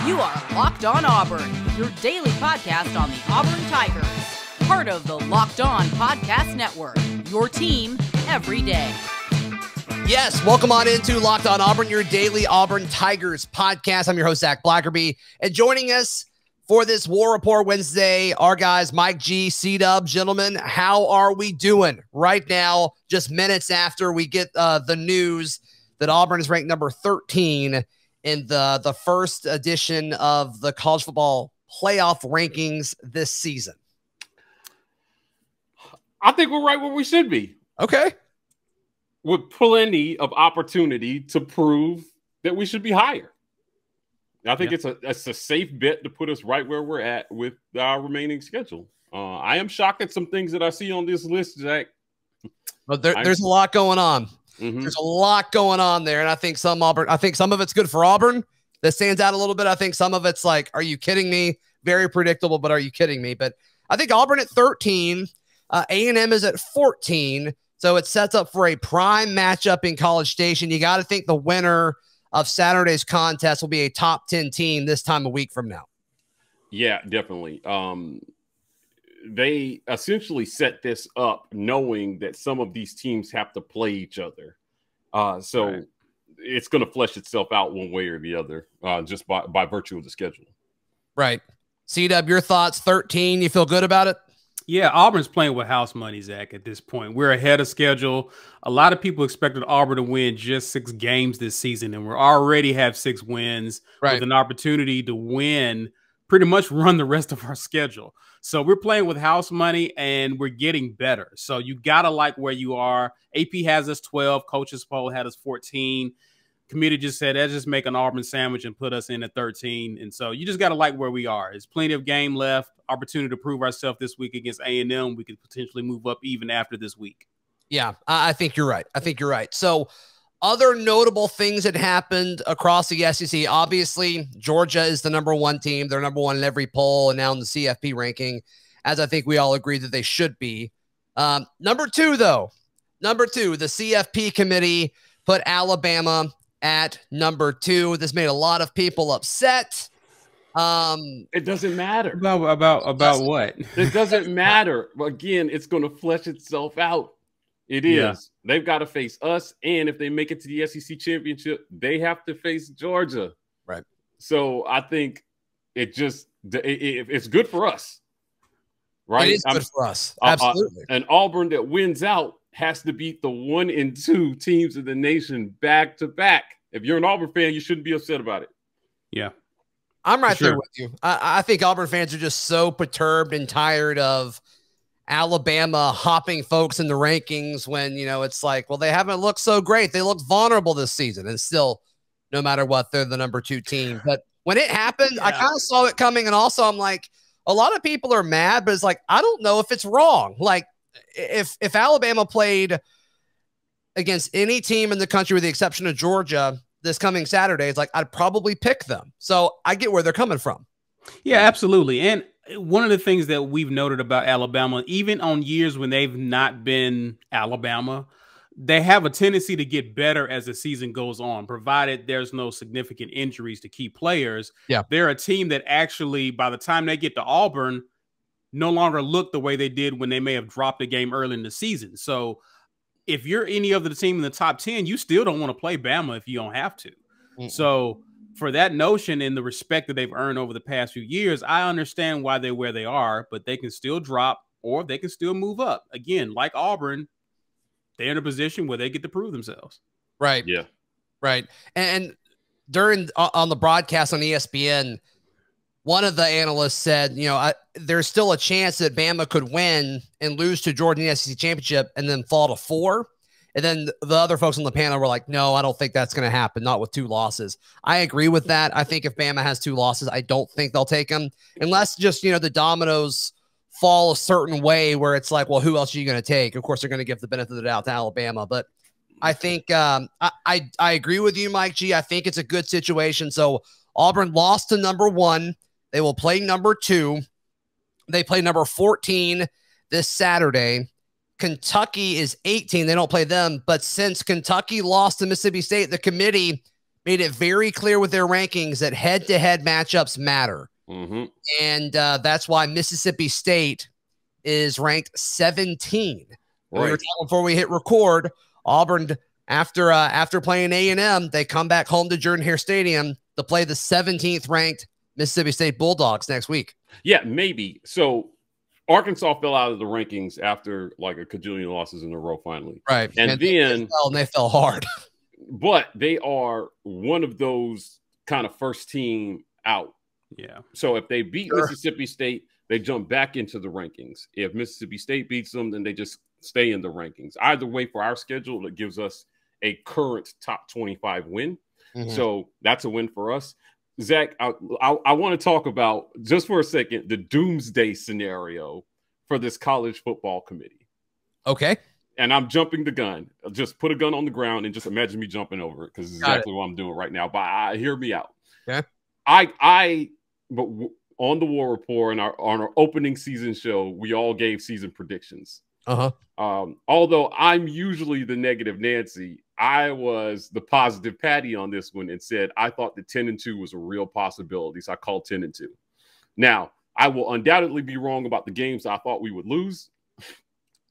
You are Locked On Auburn, your daily podcast on the Auburn Tigers. Part of the Locked On Podcast Network, your team every day. Yes, welcome on into Locked On Auburn, your daily Auburn Tigers podcast. I'm your host, Zac Blackerby, and joining us for this War Rapport Wednesday, our guys, Mike G, C-Dub. Gentlemen, how are we doing right now, just minutes after we get the news that Auburn is ranked number 13 in the first edition of the college football playoff rankings this season? I think we're right where we should be. Okay. With plenty of opportunity to prove that we should be higher. I think it's a safe bet to put us right where we're at with our remaining schedule. I am shocked at some things that I see on this list, Zach. But there's a lot going on. There's a lot going on there, and I think some of it's good for Auburn. That stands out a little bit. I think some of it's like, are you kidding me? Very predictable, but are you kidding me? But I think Auburn at 13, A&M is at 14, so it sets up for a prime matchup in College Station. You got to think the winner of Saturday's contest will be a top 10 team this time a week from now. Yeah, definitely. They essentially set this up knowing that some of these teams have to play each other. So it's going to flesh itself out one way or the other, just by virtue of the schedule. Right. C-Dub, your thoughts, 13, you feel good about it? Yeah, Auburn's playing with house money, Zach, at this point. We're ahead of schedule. A lot of people expected Auburn to win just 6 games this season, and we already have 6 wins with an opportunity to win, pretty much run the rest of our schedule. So we're playing with house money, and we're getting better. So you got to like where you are. AP has us 12. Coaches poll had us 14. Committee just said, let's just make an Auburn sandwich and put us in at 13. And so you just got to like where we are. There's plenty of game left. Opportunity to prove ourselves this week against A&M. We could potentially move up even after this week. Yeah, I think you're right. I think you're right. So other notable things that happened across the SEC, obviously, Georgia is the #1 team. They're #1 in every poll and now in the CFP ranking, as I think we all agree that they should be. Number 2, though, the CFP committee put Alabama at number 2. This made a lot of people upset. It doesn't matter. About what? It doesn't matter. Again, it's going to flesh itself out. It is. Yeah. They've got to face us, and if they make it to the SEC championship, they have to face Georgia. Right. So I think it's good for us. Right. It is good for us. Absolutely. An Auburn that wins out has to beat the 1 and 2 teams of the nation back to back. If you're an Auburn fan, you shouldn't be upset about it. Yeah. I'm right there with you. I think Auburn fans are just so perturbed and tired of Alabama hopping folks in the rankings when, it's like, well, they haven't looked so great. They looked vulnerable this season, and still, no matter what, they're the number 2 team. But when it happened, I kind of saw it coming, and also I'm like, a lot of people are mad, but it's like, I don't know if it's wrong. Like, if Alabama played against any team in the country with the exception of Georgia this coming Saturday, it's like, I'd probably pick them. So I get where they're coming from. Yeah, absolutely. And one of the things that we've noted about Alabama, even on years when they've not been Alabama, they have a tendency to get better as the season goes on, provided there's no significant injuries to key players. Yeah. They're a team that actually, by the time they get to Auburn, no longer look the way they did when they may have dropped a game early in the season. So if you're any other team in the top 10, you still don't want to play Bama if you don't have to. So for that notion and the respect that they've earned over the past few years, I understand why they're where they are, but they can still drop or they can still move up. Again, like Auburn, they're in a position where they get to prove themselves. Right. Yeah. Right. And during on the broadcast on ESPN, one of the analysts said, there's still a chance that Bama could win and lose to Georgia in the SEC championship and then fall to 4. And then the other folks on the panel were like, no, I don't think that's going to happen. Not with 2 losses. I agree with that. I think if Bama has 2 losses, I don't think they'll take them unless just, the dominoes fall a certain way where it's like, well, who else are you going to take? Of course, they're going to give the benefit of the doubt to Alabama. But I think I agree with you, Mike G. I think it's a good situation. So Auburn lost to number 1. They will play number 2. They play number 14 this Saturday. Kentucky is 18. They don't play them. But since Kentucky lost to Mississippi State, the committee made it very clear with their rankings that head-to-head matchups matter. And that's why Mississippi State is ranked 17. Right. We were talking before we hit record. Auburn, after playing A&M, they come back home to Jordan-Hare Stadium to play the 17th ranked Mississippi State Bulldogs next week. Yeah, maybe. So Arkansas fell out of the rankings after like a cajillion losses in a row finally. Right. And then they fell hard. But they are one of those kind of first team out. Yeah. So if they beat Mississippi State, they jump back into the rankings. If Mississippi State beats them, then they just stay in the rankings. Either way, for our schedule, it gives us a current top 25 win. So that's a win for us. Zach, I want to talk about, just for a second, the doomsday scenario for this college football committee. Okay. And I'm jumping the gun. Just put a gun on the ground and just imagine me jumping over it, because it's exactly what I'm doing right now. But hear me out. Okay. But on the War Rapport and on our opening season show, we all gave season predictions. Although I'm usually the negative Nancy, I was the positive Patty on this one and said I thought that 10-2 was a real possibility. So I called 10-2. Now, I will undoubtedly be wrong about the games I thought we would lose.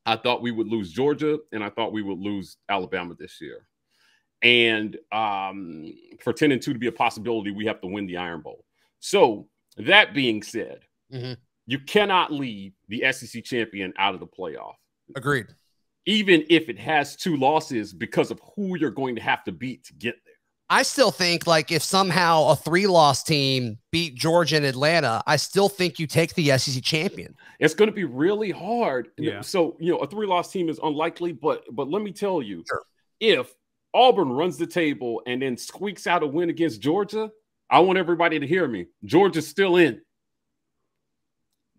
I thought we would lose Georgia, and I thought we would lose Alabama this year. And for 10-2 to be a possibility, we have to win the Iron Bowl. So that being said, you cannot leave the SEC champion out of the playoff. Agreed. Even if it has 2 losses, because of who you're going to have to beat to get there. I still think, like, if somehow a 3-loss team beat Georgia and Atlanta, I still think you take the SEC champion. It's going to be really hard. Yeah. So, a 3-loss team is unlikely, but let me tell you, if Auburn runs the table and then squeaks out a win against Georgia, I want everybody to hear me. Georgia's still in.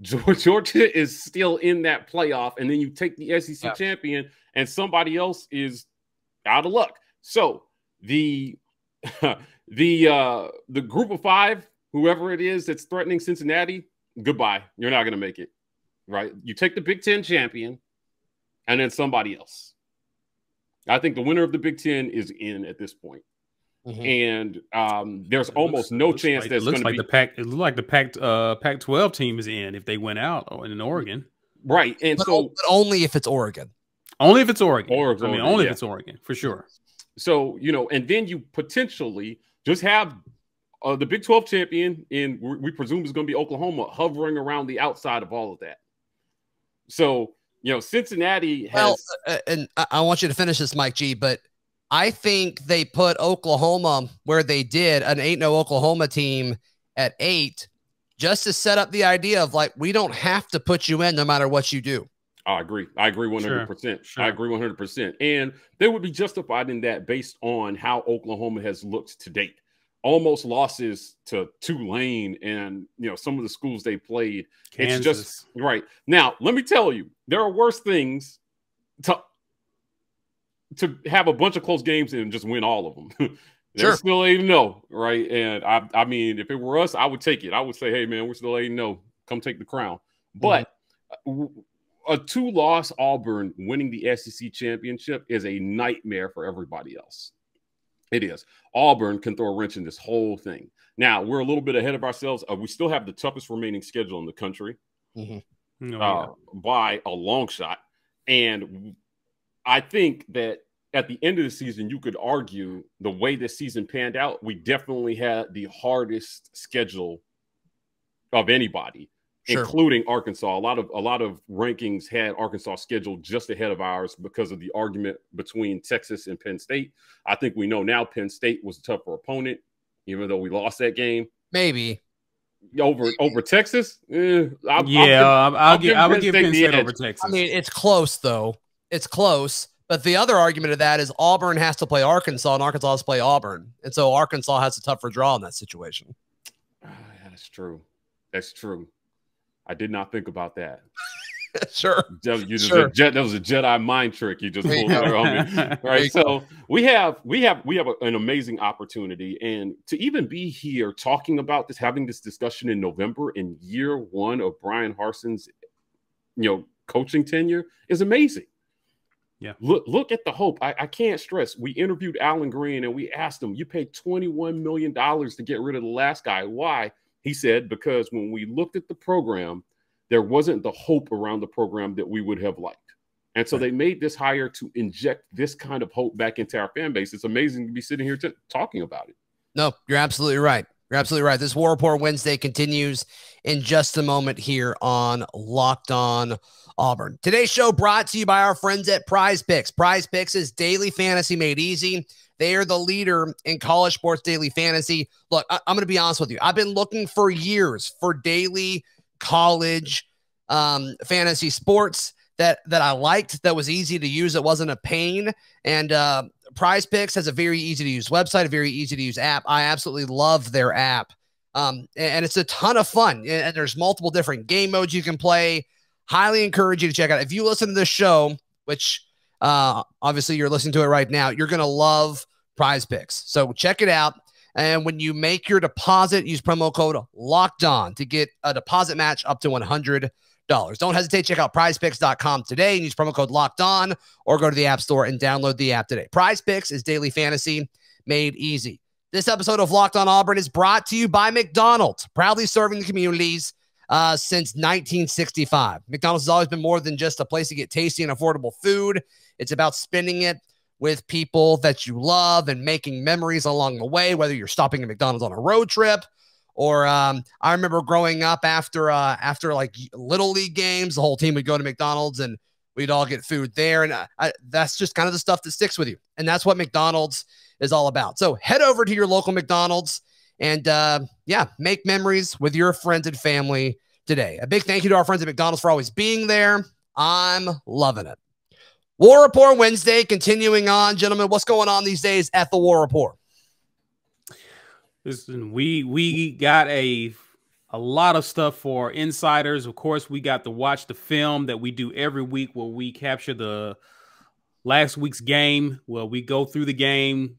Georgia is still in that playoff, and then you take the SEC champion, and somebody else is out of luck. So the group of 5, whoever it is that's threatening Cincinnati, goodbye. You're not going to make it, right? You take the Big Ten champion, and then somebody else. I think the winner of the Big Ten is in at this point. And there's almost no chance that's going to be. It looks like the Pac-12 team is in if they went out in Oregon. Right. And but only if it's Oregon. Only if it's Oregon. Only if it's Oregon, for sure. So, and then you potentially just have the Big 12 champion, and we presume is going to be Oklahoma, hovering around the outside of all of that. So, Cincinnati has. Well, and I want you to finish this, Mike G, but I think they put Oklahoma where they did, an 8-0 Oklahoma team at 8, just to set up the idea of, like, we don't have to put you in no matter what you do. I agree 100%. Sure. I agree 100%. And they would be justified in that based on how Oklahoma has looked to date. Almost losses to Tulane and, some of the schools they played. Kansas. It's just right. Now, let me tell you, there are worse things to have a bunch of close games and just win all of them. They're still 8-0, right? And I mean, if it were us, I would take it. I would say, hey, man, we're still 8-0. Come take the crown. But a 2-loss Auburn winning the SEC championship is a nightmare for everybody else. It is. Auburn can throw a wrench in this whole thing. Now, we're a little bit ahead of ourselves. We still have the toughest remaining schedule in the country by a long shot. And I think that at the end of the season, you could argue the way this season panned out, we definitely had the hardest schedule of anybody, including Arkansas. A lot of rankings had Arkansas scheduled just ahead of ours because of the argument between Texas and Penn State. I think we know now Penn State was a tougher opponent, even though we lost that game. Maybe. Over Texas? I'll give Penn State over Texas. I mean, it's close, though. It's close. But the other argument of that is Auburn has to play Arkansas, and Arkansas has to play Auburn. And so Arkansas has a tougher draw in that situation. That's true. That's true. I did not think about that. Sure. That was a Jedi mind trick you just pulled there on me. Right. So we have an amazing opportunity. And to even be here talking about this, having this discussion in November in year 1 of Brian Harsin's, coaching tenure is amazing. Yeah. Look at the hope. I can't stress. We interviewed Alan Green and we asked him, you paid $21 million to get rid of the last guy. Why? He said, because when we looked at the program, there wasn't the hope around the program that we would have liked. And so they made this hire to inject this kind of hope back into our fan base. It's amazing to be sitting here talking about it. No, you're absolutely right. You're absolutely right. This War Rapport Wednesday continues in just a moment here on Locked On Auburn. Today's show brought to you by our friends at Prize Picks. Prize Picks is daily fantasy made easy. They are the leader in college sports daily fantasy. Look, I'm going to be honest with you. I've been looking for years for daily college fantasy sports that I liked, that was easy to use, that wasn't a pain. And Prize Picks has a very easy to use website, a very easy to use app. I absolutely love their app. And it's a ton of fun. And there's multiple different game modes you can play. Highly encourage you to check out. If you listen to this show, which obviously you're listening to it right now, you're going to love Prize Picks. So check it out. And when you make your deposit, use promo code LOCKEDON to get a deposit match up to $100. Don't hesitate. Check out prizepicks.com today and use promo code LOCKEDON, or go to the App Store and download the app today. Prize Picks is daily fantasy made easy. This episode of Locked On Auburn is brought to you by McDonald's, proudly serving the communities since 1965. McDonald's has always been more than just a place to get tasty and affordable food. It's about spending it with people that you love and making memories along the way, whether you're stopping at McDonald's on a road trip, or I remember growing up after like Little League games, the whole team would go to McDonald's and we'd all get food there. And that's just kind of the stuff that sticks with you. And that's what McDonald's is all about. So head over to your local McDonald's and make memories with your friends and family today. A big thank you to our friends at McDonald's for always being there. I'm loving it. War Rapport Wednesday continuing on. Gentlemen, what's going on these days at the War Rapport? Listen, we got a lot of stuff for insiders. Of course, we got to watch the film that we do every week where we capture the last week's game, where we go through the game,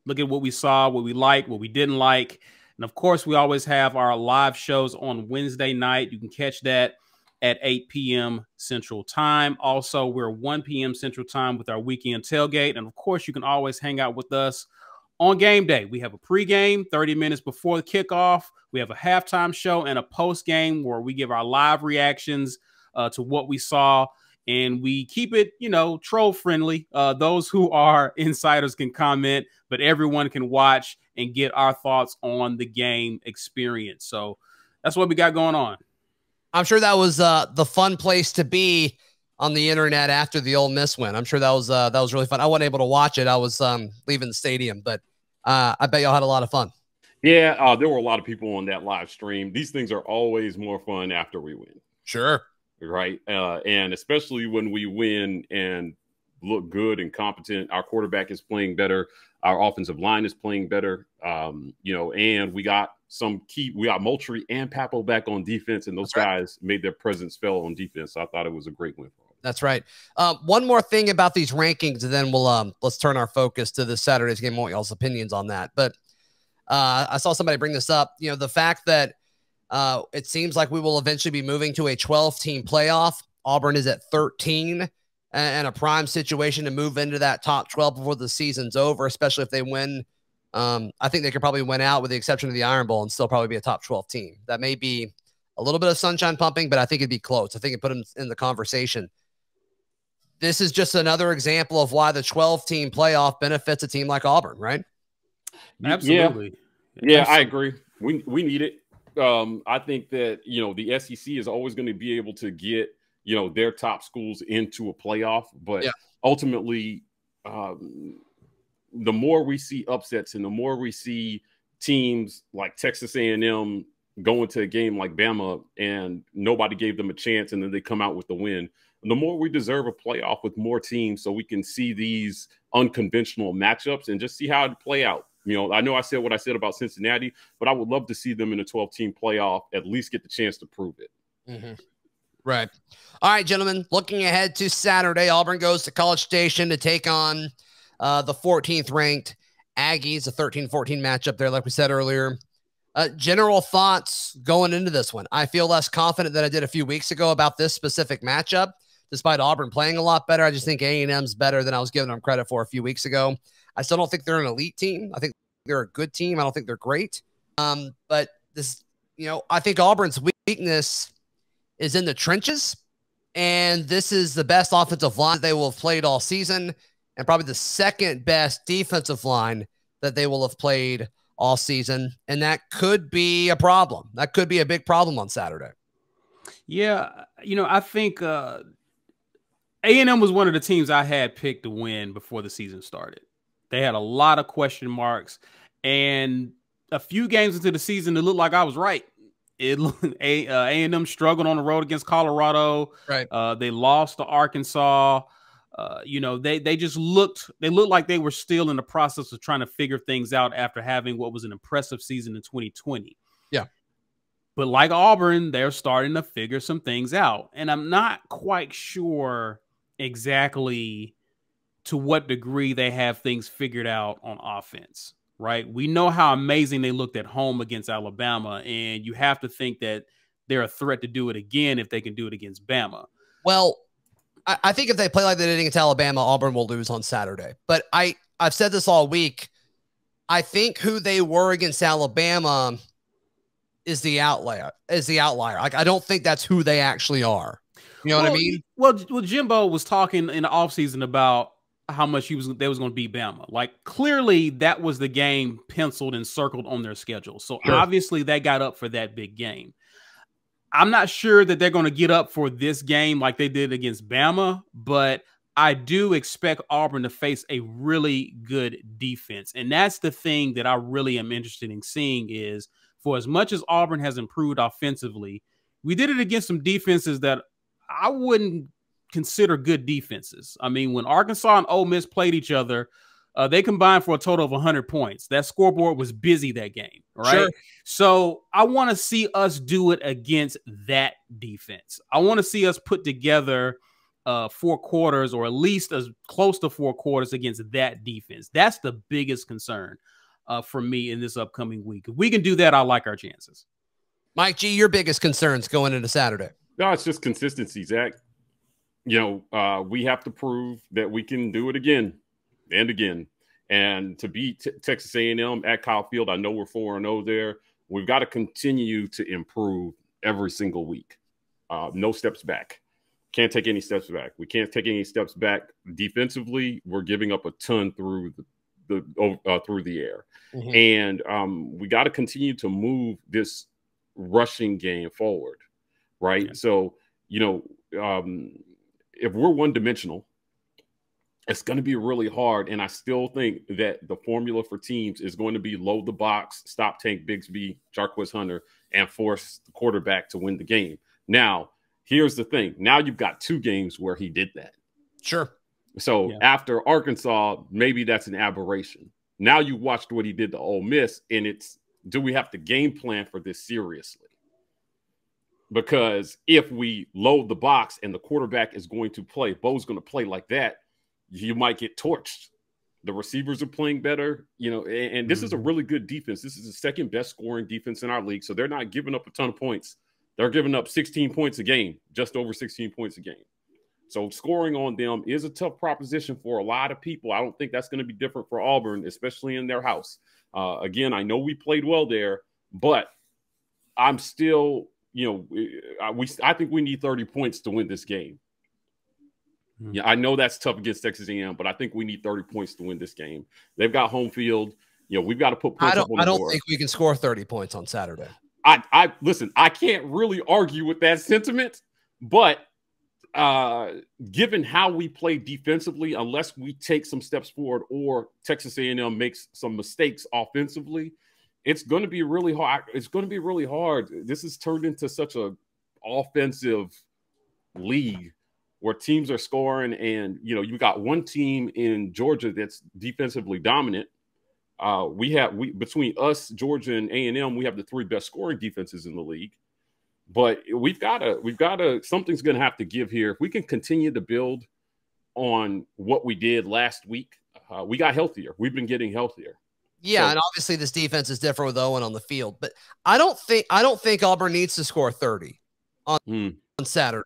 look at what we saw, what we liked, what we didn't like. And of course, we always have our live shows on Wednesday night. You can catch that at 8 p.m. Central Time. Also, we're 1 p.m. Central Time with our weekend tailgate. And of course, you can always hang out with us on game day. We have a pregame 30 minutes before the kickoff. We have a halftime show and a postgame where we give our live reactions to what we saw. And we keep it, troll friendly. Those who are insiders can comment, but everyone can watch and get our thoughts on the game experience. So that's what we got going on. I'm sure that was the fun place to be on the internet after the Ole Miss win. I'm sure that was really fun. I wasn't able to watch it. I was leaving the stadium, but I bet y'all had a lot of fun. Yeah, there were a lot of people on that live stream. These things are always more fun after we win. Sure. Right. And especially when we win and look good and competent. Our quarterback is playing better. Our offensive line is playing better. And we got we got Moultrie and Papo back on defense, and those guys made their presence felt on defense. So I thought it was a great win for them. That's right. One more thing about these rankings, and then let's turn our focus to this Saturday's game. I want y'all's opinions on that. But I saw somebody bring this up. The fact that it seems like we will eventually be moving to a 12-team playoff. Auburn is at 13 and a prime situation to move into that top 12 before the season's over, especially if they win. I think they could probably win out with the exception of the Iron Bowl and still probably be a top 12 team. That may be a little bit of sunshine pumping, but I think it'd be close. I think it put them in the conversation. This is just another example of why the 12-team playoff benefits a team like Auburn, right? Absolutely. Yeah, I agree. We need it. I think that, the SEC is always going to be able to get, their top schools into a playoff. But ultimately, the more we see upsets and the more we see teams like Texas A&M go into a game like Bama and nobody gave them a chance and then they come out with the win, the more we deserve a playoff with more teams so we can see these unconventional matchups and just see how it play out. I know I said what I said about Cincinnati, but I would love to see them in a 12-team playoff, at least get the chance to prove it. Mm-hmm. Right. All right, gentlemen, looking ahead to Saturday, Auburn goes to College Station to take on the 14th ranked Aggies, a 13-14 matchup there, like we said earlier. General thoughts going into this one. I feel less confident than I did a few weeks ago about this specific matchup. despite Auburn playing a lot better. I just think A&M's better than I was giving them credit for a few weeks ago. I still don't think they're an elite team. I think they're a good team. I don't think they're great. But this, I think Auburn's weakness is in the trenches. And this is the best offensive line they will have played all season, and probably the second best defensive line that they will have played all season. And that could be a problem. That could be a big problem on Saturday. Yeah. I think A&M was one of the teams I had picked to win before the season started. They had a lot of question marks, and a few games into the season, it looked like I was right. A&M struggled on the road against Colorado. Right. They lost to Arkansas. They just looked like they were still in the process of trying to figure things out after having what was an impressive season in 2020. Yeah. But like Auburn, they're starting to figure some things out. And I'm not quite sure exactly to what degree they have things figured out on offense. Right. We know how amazing they looked at home against Alabama, and you have to think that they're a threat to do it again if they can do it against Bama. Well, I think if they play like they did against Alabama, Auburn will lose on Saturday. But I've said this all week. I think who they were against Alabama is the outlier. Like, I don't think that's who they actually are. You know what I mean? Well, Jimbo was talking in the offseason about how much they was going to beat Bama. Like, clearly that was the game penciled and circled on their schedule. So obviously they got up for that big game. I'm not sure that they're going to get up for this game like they did against Bama, but I do expect Auburn to face a really good defense. And that's the thing that I really am interested in seeing is, for as much as Auburn has improved offensively, we did it against some defenses that I wouldn't consider good defenses. I mean, when Arkansas and Ole Miss played each other, they combined for a total of 100 points. That scoreboard was busy that game, right? Sure. So I want to see us do it against that defense. I want to see us put together 4 quarters, or at least as close to 4 quarters against that defense. That's the biggest concern for me in this upcoming week. If we can do that, I like our chances. Mike G, your biggest concerns going into Saturday? No, it's just consistency, Zach. We have to prove that we can do it again and again. And to beat Texas A&M at Kyle Field, I know we're 4-0 there. We've got to continue to improve every single week. No steps back. Can't take any steps back. We can't take any steps back defensively. We're giving up a ton through the air. Mm-hmm. And we got to continue to move this rushing game forward, right? Yeah. So, if we're one-dimensional, it's going to be really hard. And I still think that the formula for teams is going to be load the box, stop Tank Bigsby, Jarquez Hunter, and force the quarterback to win the game. Now, here's the thing. Now you've got 2 games where he did that. Sure. So after Arkansas, maybe that's an aberration. Now you watched what he did to Ole Miss, and it's, do we have to game plan for this seriously? Because if we load the box and the quarterback is going to play, Bo's going to play like that, you might get torched. The receivers are playing better, and this is a really good defense. This is the second best scoring defense in our league. So they're not giving up a ton of points. They're giving up 16 points a game, just over 16 points a game. So scoring on them is a tough proposition for a lot of people. I don't think that's going to be different for Auburn, especially in their house. Again, I know we played well there, but I'm still, I think we need 30 points to win this game. Yeah, I know that's tough against Texas A&M, but I think we need 30 points to win this game. They've got home field. We've got to put points up on the board. I don't think we can score 30 points on Saturday. Listen, I can't really argue with that sentiment, but given how we play defensively, unless we take some steps forward or Texas A&M makes some mistakes offensively, it's going to be really hard. It's going to be really hard. This has turned into such a offensive league where teams are scoring, and you got one team in Georgia that's defensively dominant. Between us, Georgia, and A&M, we have the 3 best scoring defenses in the league. But we've got to something's going to have to give here. If we can continue to build on what we did last week, we got healthier. We've been getting healthier. Yeah, and obviously this defense is different with Owen on the field, but I don't think Auburn needs to score 30 on Saturday.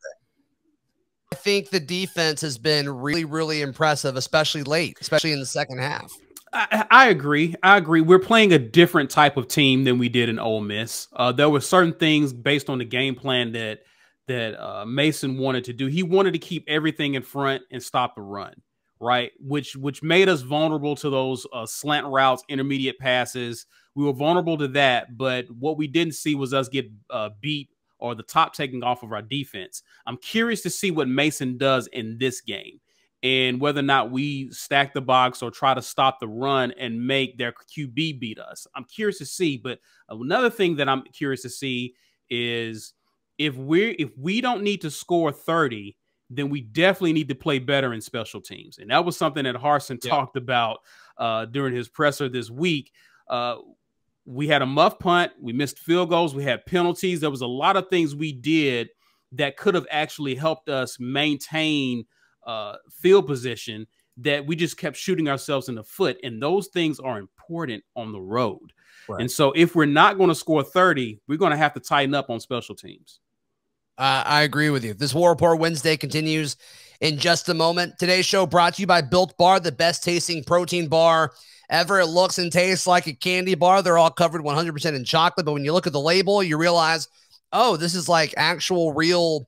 think the defense has been really, really impressive, especially late, especially in the second half. I agree. We're playing a different type of team than we did in Ole Miss. There were certain things based on the game plan that Mason wanted to do. He wanted to keep everything in front and stop the run, right? Which made us vulnerable to those slant routes, intermediate passes. We were vulnerable to that, but what we didn't see was us get beat or the top taking off of our defense. I'm curious to see what Mason does in this game and whether or not we stack the box or try to stop the run and make their QB beat us. I'm curious to see, but another thing that I'm curious to see is if we don't need to score 30, then we definitely need to play better in special teams. And that was something that Harsin talked about during his presser this week. We had a muff punt. We missed field goals. We had penalties. There was a lot of things we did that could have actually helped us maintain field position that we just kept shooting ourselves in the foot. And those things are important on the road. Right. And so if we're not going to score 30, we're going to have to tighten up on special teams. I agree with you. This War Rapport Wednesday continues in just a moment. Today's show brought to you by Built Bar, the best tasting protein bar ever. It looks and tastes like a candy bar. They're all covered 100% in chocolate, but when you look at the label, you realize, oh, this is like actual real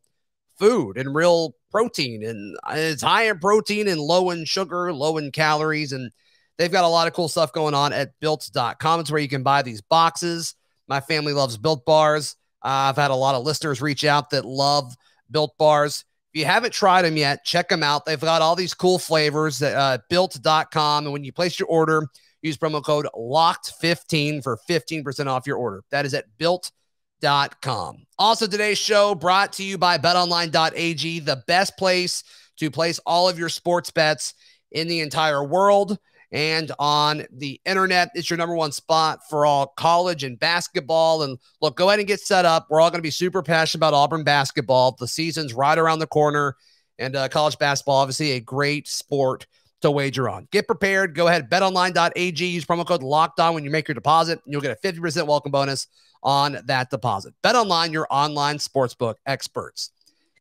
food and real protein, and it's high in protein and low in sugar, low in calories, and they've got a lot of cool stuff going on at built.com. It's where you can buy these boxes. My family loves Built Bars. I've had a lot of listeners reach out that love Built Bars. If you haven't tried them yet, check them out. They've got all these cool flavors at built.com. And when you place your order, use promo code LOCKED15 for 15% off your order. That is at built.com. Also, today's show brought to you by betonline.ag, the best place to place all of your sports bets in the entire world and on the internet. It's your number one spot for all college and basketball. And look, go ahead and get set up. We're all going to be super passionate about Auburn basketball. The season's right around the corner, and college basketball, obviously a great sport to wager on. Get prepared. Go ahead, betonline.ag. Use promo code LOCKEDON when you make your deposit, and you'll get a 50% welcome bonus on that deposit. BetOnline, your online sportsbook experts.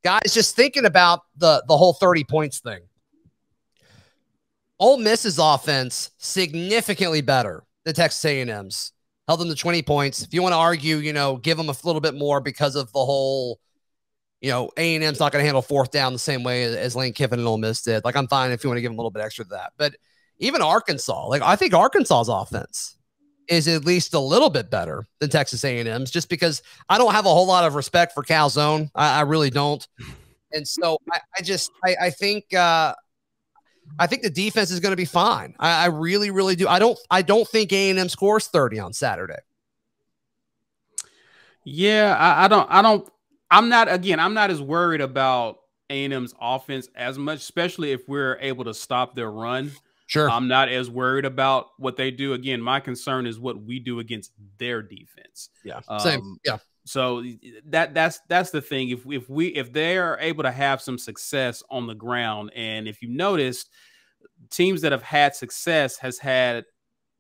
Guys, just thinking about the whole 30 points thing. Ole Miss's offense significantly better than Texas A&M's. Held them to 20 points. If you want to argue, give them a little bit more because of the whole, A&M's not going to handle fourth down the same way as Lane Kiffin and Ole Miss did. Like, I'm fine if you want to give them a little bit extra to that. But even Arkansas, I think Arkansas's offense is at least a little bit better than Texas A&M's, just because I don't have a whole lot of respect for Calzone. I really don't. And so I think the defense is going to be fine. I really, really do. I don't think A&M scores 30 on Saturday. Yeah, I'm not as worried about A&M's offense as much, especially if we're able to stop their run. Sure. I'm not as worried about what they do. Again, my concern is what we do against their defense. Yeah. Same. Yeah. So that's the thing. If they are able to have some success on the ground, and if you noticed, teams that have had success has had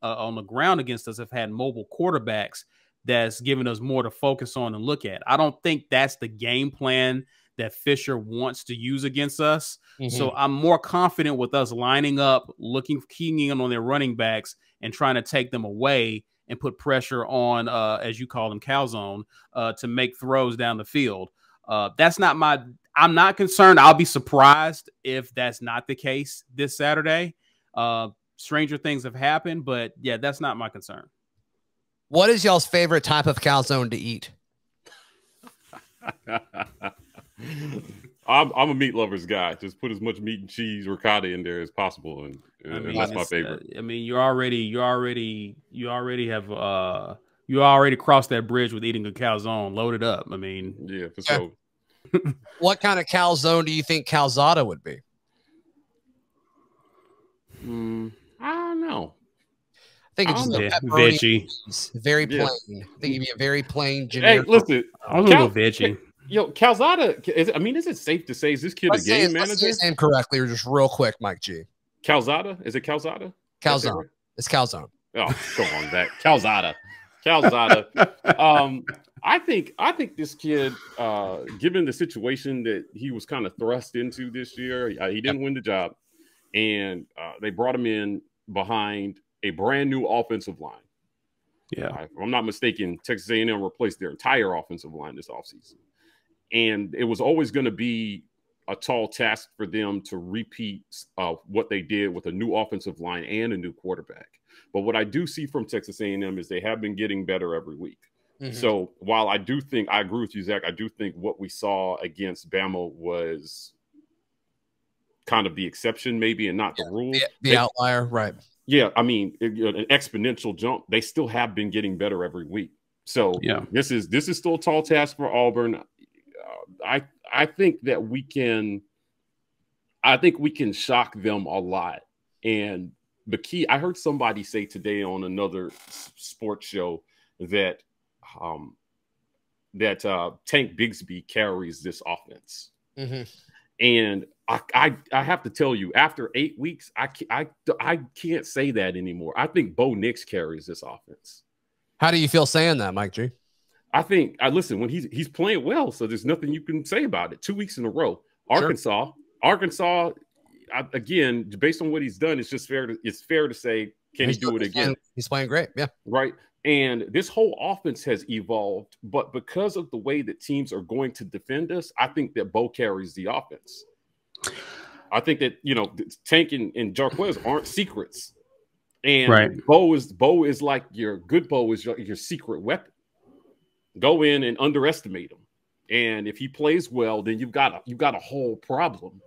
on the ground against us have had mobile quarterbacks that's given us more to focus on and look at. I don't think that's the game plan that Fisher wants to use against us. Mm-hmm. So I'm more confident with us lining up, keying in on their running backs and trying to take them away and put pressure on, as you call them, Calzone, to make throws down the field. I'm not concerned. I'll be surprised if that's not the case this Saturday. Stranger things have happened, but yeah, that's not my concern. What is y'all's favorite type of calzone to eat? I'm a meat lover's guy. Just put as much meat and cheese, ricotta in there as possible, and that's my favorite. You already crossed that bridge with eating a calzone. Load it up. Yeah, for sure. What kind of calzone do you think calzada would be? I don't know. I think it's just veggie. Very plain. I think it'd be a very plain generic. Hey, listen, I'm gonna go veggie. Yo, Calzada, is it safe to say, is this kid a game manager? Let's say his name correctly, or just real quick, Mike G. Calzada? Is it Calzada? Calzone. It's Calzone. Oh, come on, Zach. Calzada. I think this kid, given the situation that he was kind of thrust into this year, he didn't win the job, and they brought him in behind a brand new offensive line. Yeah, if I'm not mistaken, Texas A&M replaced their entire offensive line this offseason, and it was always going to be a tall task for them to repeat what they did with a new offensive line and a new quarterback. But what I do see from Texas A&M is they have been getting better every week. Mm-hmm. So while I do think, I agree with you, Zach, I do think what we saw against Bama was kind of the exception maybe and not the rule. The outlier, right. Yeah, I mean, an exponential jump. They still have been getting better every week. So this is still a tall task for Auburn. I think that we can shock them a lot. And the key, I heard somebody say today on another sports show that Tank Bigsby carries this offense. Mm-hmm. And I have to tell you, after 8 weeks, I can't say that anymore. I think Bo Nix carries this offense. How do you feel saying that, Mike G? I think listen, when he's playing well, so there's nothing you can say about it. 2 weeks in a row. Arkansas, again, based on what he's done, it's fair to say, can he do it again? He's playing great, yeah. Right. And this whole offense has evolved, but because of the way that teams are going to defend us, I think that Bo carries the offense. I think that, Tank and Jarquez aren't secrets. And Bo is like your secret weapon. Go in and underestimate him. And if he plays well, then you've got a whole problem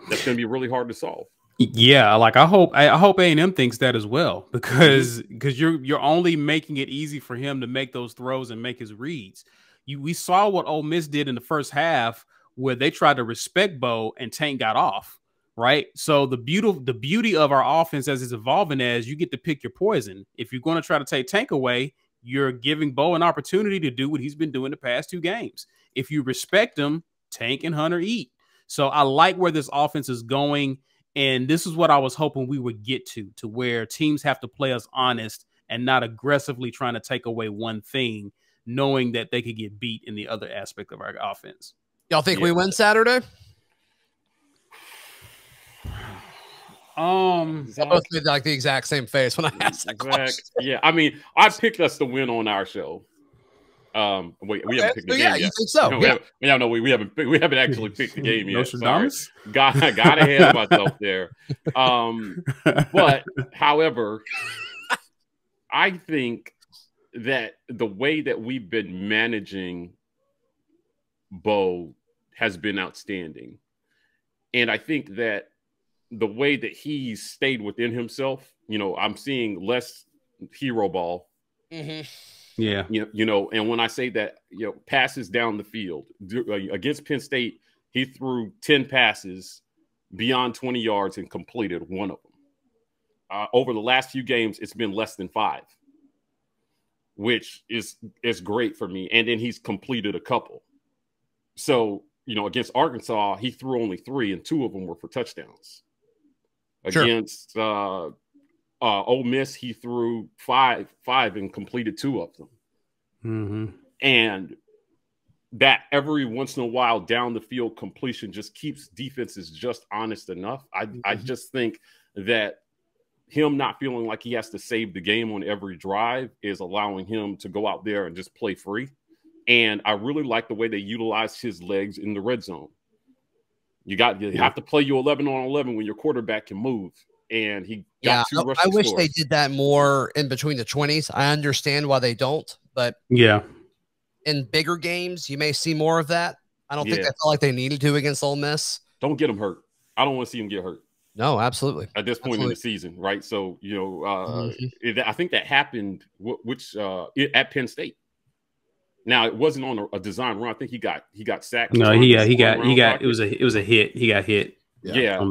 that's going to be really hard to solve. Yeah, like I hope A&M thinks that as well, because you're only making it easy for him to make those throws and make his reads. We saw what Ole Miss did in the first half, where they tried to respect Bo and Tank got off, right? So the beauty of our offense as it's evolving is you get to pick your poison. If you're going to try to take Tank away, you're giving Bo an opportunity to do what he's been doing the past 2 games. If you respect him, Tank and Hunter eat. So I like where this offense is going. And this is what I was hoping we would get to where teams have to play us honest and not aggressively trying to take away one thing, knowing that they could get beat in the other aspect of our offense. Y'all think we win Saturday? Zach, both made like the exact same face when I asked that question. Yeah, I mean, I picked us to win on our show. We haven't picked the game yet. You think so? We haven't actually picked the game yet. Sorry. Got ahead of myself there. But however, I think that the way that we've been managing Bo has been outstanding. And I think that the way that he's stayed within himself, I'm seeing less hero ball. Mm-hmm. Yeah. And when I say that, passes down the field against Penn State, he threw 10 passes beyond 20 yards and completed one of them. Over the last few games, it's been less than 5, which is great for me. And then he's completed a couple. So, against Arkansas, he threw only 3 and 2 of them were for touchdowns. Sure. Against Ole Miss, he threw 5 and completed 2 of them. Mm-hmm. And that every once in a while down the field completion just keeps defenses just honest enough. I just think that him not feeling like he has to save the game on every drive is allowing him to go out there and just play free. And I really like the way they utilize his legs in the red zone. You have to play you 11 on 11 when your quarterback can move. And he got 2 rushing I wish scores. they did that more in between the 20s. I understand why they don't, but in bigger games, you may see more of that. I don't think they felt like they needed to against Ole Miss. Don't get him hurt. I don't want to see him get hurt. No, absolutely. At this point in the season, right? So, I think that happened at Penn State. Now, it wasn't on a design run. I think he got sacked. No, he got it was a hit. He got hit. Yeah,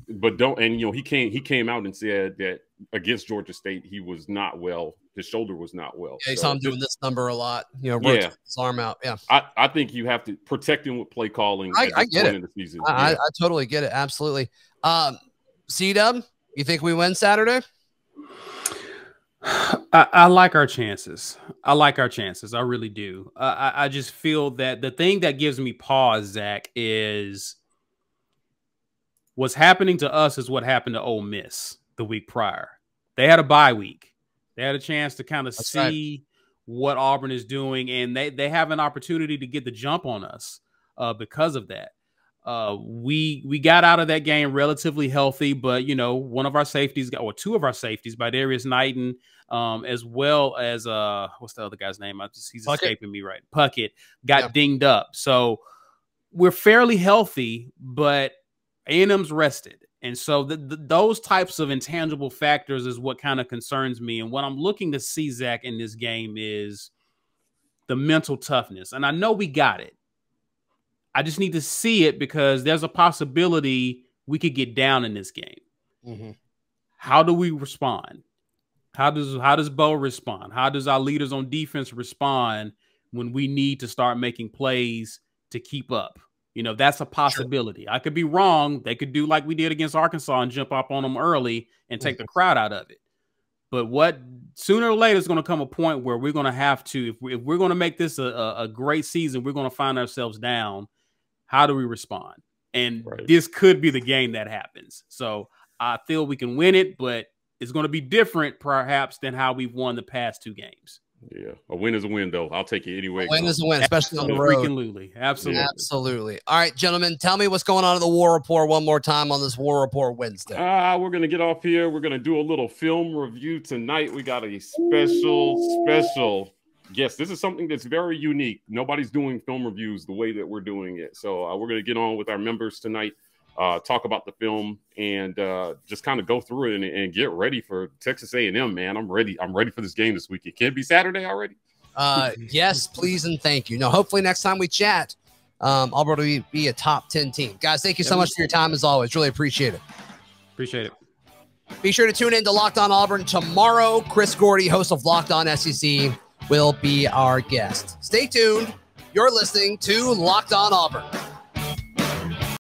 but don't, and he came out and said that against Georgia State he was not well. His shoulder was not well. Yeah, he saw him doing this number a lot. Rotating his arm out. Yeah, I think you have to protect him with play calling. I get it. In the season. I totally get it. Absolutely. C-Dub, you think we win Saturday? I like our chances. I like our chances. I really do. I just feel that the thing that gives me pause, Zach, is what's happening to us is what happened to Ole Miss the week prior. They had a bye week. They had a chance to kind of see what Auburn is doing, and they have an opportunity to get the jump on us because of that. We got out of that game relatively healthy, but one of our safeties or two of our safeties, by Darius Knighton, as well as what's the other guy's name? He's escaping me right. Puckett got dinged up, so we're fairly healthy, but A&M's rested. And so those types of intangible factors is what kind of concerns me. And what I'm looking to see, Zach, in this game is the mental toughness. And I know we got it. I just need to see it because there's a possibility we could get down in this game. Mm-hmm. How do we respond? How does Bo respond? How does our leaders on defense respond when we need to start making plays to keep up? That's a possibility. Sure. I could be wrong. They could do like we did against Arkansas and jump up on them early and take the crowd out of it. But sooner or later is going to come a point where we're going to have to, if we're going to make this a great season, we're going to find ourselves down. How do we respond? And this could be the game that happens. So I feel we can win it, but it's going to be different perhaps than how we've won the past two games. Yeah, a win is a win, though. I'll take it anyway. A win is a win, especially on the road. Absolutely. Absolutely. All right, gentlemen, tell me what's going on in the War Rapport one more time on this War Rapport Wednesday. We're going to get off here. We're going to do a little film review tonight. We got a special guest. This is something that's very unique. Nobody's doing film reviews the way that we're doing it. So we're going to get on with our members tonight. Talk about the film and just kind of go through it and get ready for Texas A&M, man. I'm ready. I'm ready for this game this week. It can't be Saturday already. Yes, please and thank you. No, hopefully next time we chat, Auburn will be a top 10 team. Guys, thank you so much for your time as always. Really appreciate it. Appreciate it. Be sure to tune in to Locked On Auburn tomorrow. Chris Gordy, host of Locked On SEC, will be our guest. Stay tuned. You're listening to Locked On Auburn.